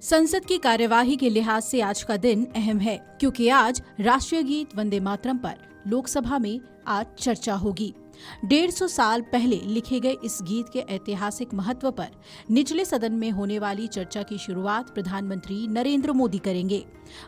संसद की कार्यवाही के लिहाज से आज का दिन अहम है, क्योंकि आज राष्ट्रीय गीत वंदे मातरम पर लोकसभा में आज चर्चा होगी। 150 साल पहले लिखे गए इस गीत के ऐतिहासिक महत्व पर निचले सदन में होने वाली चर्चा की शुरुआत प्रधानमंत्री नरेंद्र मोदी करेंगे।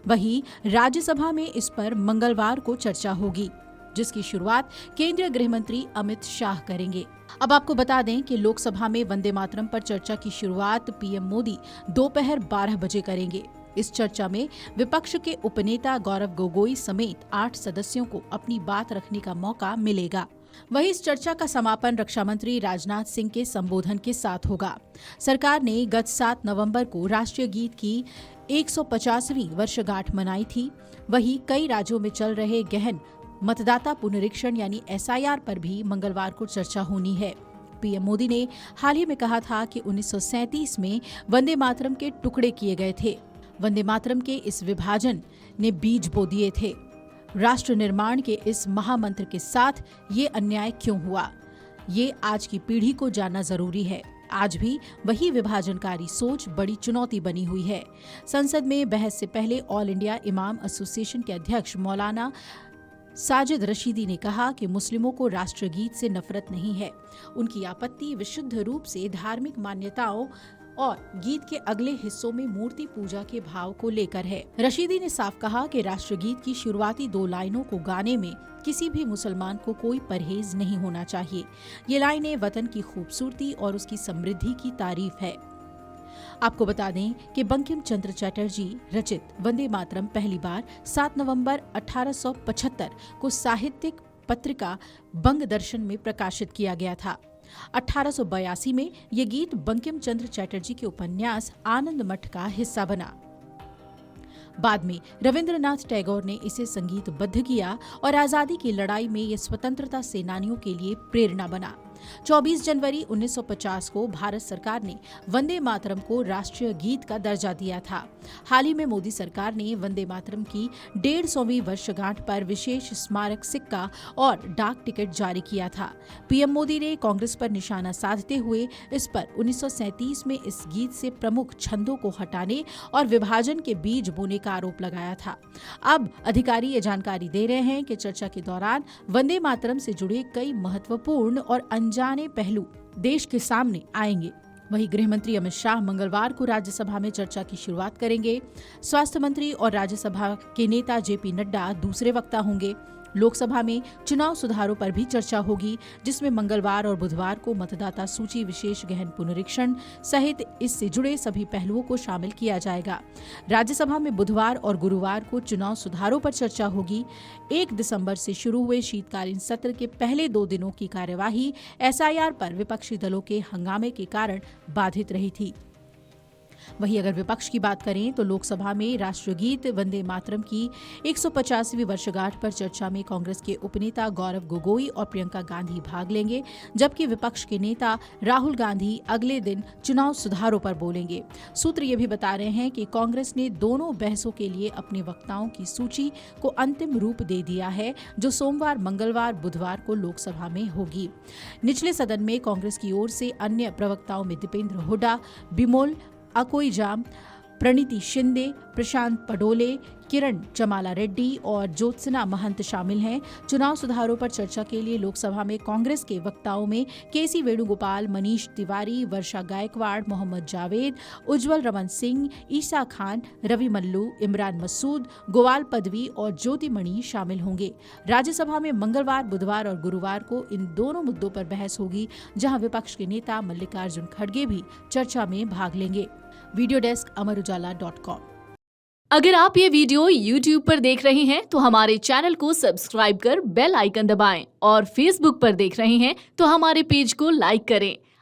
वहीं राज्यसभा में इस पर मंगलवार को चर्चा होगी, जिसकी शुरुआत केंद्रीय गृह मंत्री अमित शाह करेंगे। अब आपको बता दें कि लोकसभा में वंदे मातरम पर चर्चा की शुरुआत पीएम मोदी दोपहर 12 बजे करेंगे। इस चर्चा में विपक्ष के उपनेता गौरव गोगोई समेत 8 सदस्यों को अपनी बात रखने का मौका मिलेगा। वहीं इस चर्चा का समापन रक्षा मंत्री राजनाथ सिंह के संबोधन के साथ होगा। सरकार ने गत 7 नवंबर को राष्ट्रीय गीत की 150वीं वर्षगांठ मनाई थी। वहीं कई राज्यों में चल रहे गहन मतदाता पुनरीक्षण यानी एसआईआर पर भी मंगलवार को चर्चा होनी है। पीएम मोदी ने हाल ही में कहा था कि 1937 में वंदे मातरम के टुकड़े किए गए थे। वंदे मातरम के इस विभाजन ने बीज बो दिए थे। राष्ट्र निर्माण के इस महामंत्र के साथ ये अन्याय क्यों हुआ, ये आज की पीढ़ी को जानना जरूरी है। आज भी वही विभाजनकारी सोच बड़ी चुनौती बनी हुई है। संसद में बहस से पहले ऑल इंडिया इमाम एसोसिएशन के अध्यक्ष मौलाना साजिद रशीदी ने कहा कि मुस्लिमों को राष्ट्रगीत से नफरत नहीं है। उनकी आपत्ति विशुद्ध रूप से धार्मिक मान्यताओं और गीत के अगले हिस्सों में मूर्ति पूजा के भाव को लेकर है। रशीदी ने साफ कहा कि राष्ट्रगीत की शुरुआती 2 लाइनों को गाने में किसी भी मुसलमान को कोई परहेज नहीं होना चाहिए। ये लाइनें वतन की खूबसूरती और उसकी समृद्धि की तारीफ है। आपको बता दें कि बंकिम चंद्र चटर्जी रचित वंदे मातरम पहली बार 7 नवंबर 1875 को साहित्यिक पत्रिका बंग दर्शन में प्रकाशित किया गया था। 1882 में ये गीत बंकिम चंद्र चटर्जी के उपन्यास आनंद मठ का हिस्सा बना। बाद में रविंद्रनाथ टैगोर ने इसे संगीतबद्ध किया और आजादी की लड़ाई में ये स्वतंत्रता सेनानियों के लिए प्रेरणा बना। 24 जनवरी 1950 को भारत सरकार ने वंदे मातरम को राष्ट्रीय गीत का दर्जा दिया था। हाल ही में मोदी सरकार ने वंदे मातरम की 150वीं वर्षगांठ पर विशेष स्मारक सिक्का और डाक टिकट जारी किया था। पीएम मोदी ने कांग्रेस पर निशाना साधते हुए इस पर 1937 में इस गीत से प्रमुख छंदों को हटाने और विभाजन के बीज बोने का आरोप लगाया था। अब अधिकारी ये जानकारी दे रहे हैं कि चर्चा के दौरान वंदे मातरम से जुड़े कई महत्वपूर्ण और अनजाने पहलू देश के सामने आएंगे। वहीं गृह मंत्री अमित शाह मंगलवार को राज्यसभा में चर्चा की शुरुआत करेंगे। स्वास्थ्य मंत्री और राज्यसभा के नेता जेपी नड्डा दूसरे वक्ता होंगे। लोकसभा में चुनाव सुधारों पर भी चर्चा होगी, जिसमें मंगलवार और बुधवार को मतदाता सूची विशेष गहन पुनरीक्षण सहित इससे जुड़े सभी पहलुओं को शामिल किया जाएगा। राज्यसभा में बुधवार और गुरुवार को चुनाव सुधारों पर चर्चा होगी। 1 दिसंबर से शुरू हुए शीतकालीन सत्र के पहले 2 दिनों की कार्यवाही एसआईआर पर विपक्षी दलों के हंगामे के कारण बाधित रही थी। वहीं अगर विपक्ष की बात करें तो लोकसभा में राष्ट्रगीत वंदे मातरम की 150वीं वर्षगांठ पर चर्चा में कांग्रेस के उपनेता गौरव गोगोई और प्रियंका गांधी भाग लेंगे, जबकि विपक्ष के नेता राहुल गांधी अगले दिन चुनाव सुधारों पर बोलेंगे। सूत्र ये भी बता रहे हैं कि कांग्रेस ने दोनों बहसों के लिए अपने वक्ताओं की सूची को अंतिम रूप दे दिया है, जो सोमवार, मंगलवार, बुधवार को लोकसभा में होगी। निचले सदन में कांग्रेस की ओर से अन्य प्रवक्ताओं में दीपेंद्र हुड्डा, बिमोल अकोईजाम, प्रणीति शिंदे, प्रशांत पडोले, किरण चमाला रेड्डी और ज्योत्सना महंत शामिल हैं। चुनाव सुधारों पर चर्चा के लिए लोकसभा में कांग्रेस के वक्ताओं में केसी वेणुगोपाल, मनीष तिवारी, वर्षा गायकवाड़, मोहम्मद जावेद, उज्जवल रमन सिंह, ईसा खान, रवि मल्लू, इमरान मसूद, गोवाल पदवी और ज्योतिमणि शामिल होंगे। राज्यसभा में मंगलवार, बुधवार और गुरुवार को इन दोनों मुद्दों पर बहस होगी, जहां विपक्ष के नेता मल्लिकार्जुन खड़गे भी चर्चा में भाग लेंगे। Video desk Amar Ujala dot com. अगर आप ये वीडियो YouTube पर देख रहे हैं तो हमारे चैनल को सब्सक्राइब कर बेल आइकन दबाएं और Facebook पर देख रहे हैं तो हमारे पेज को लाइक करें।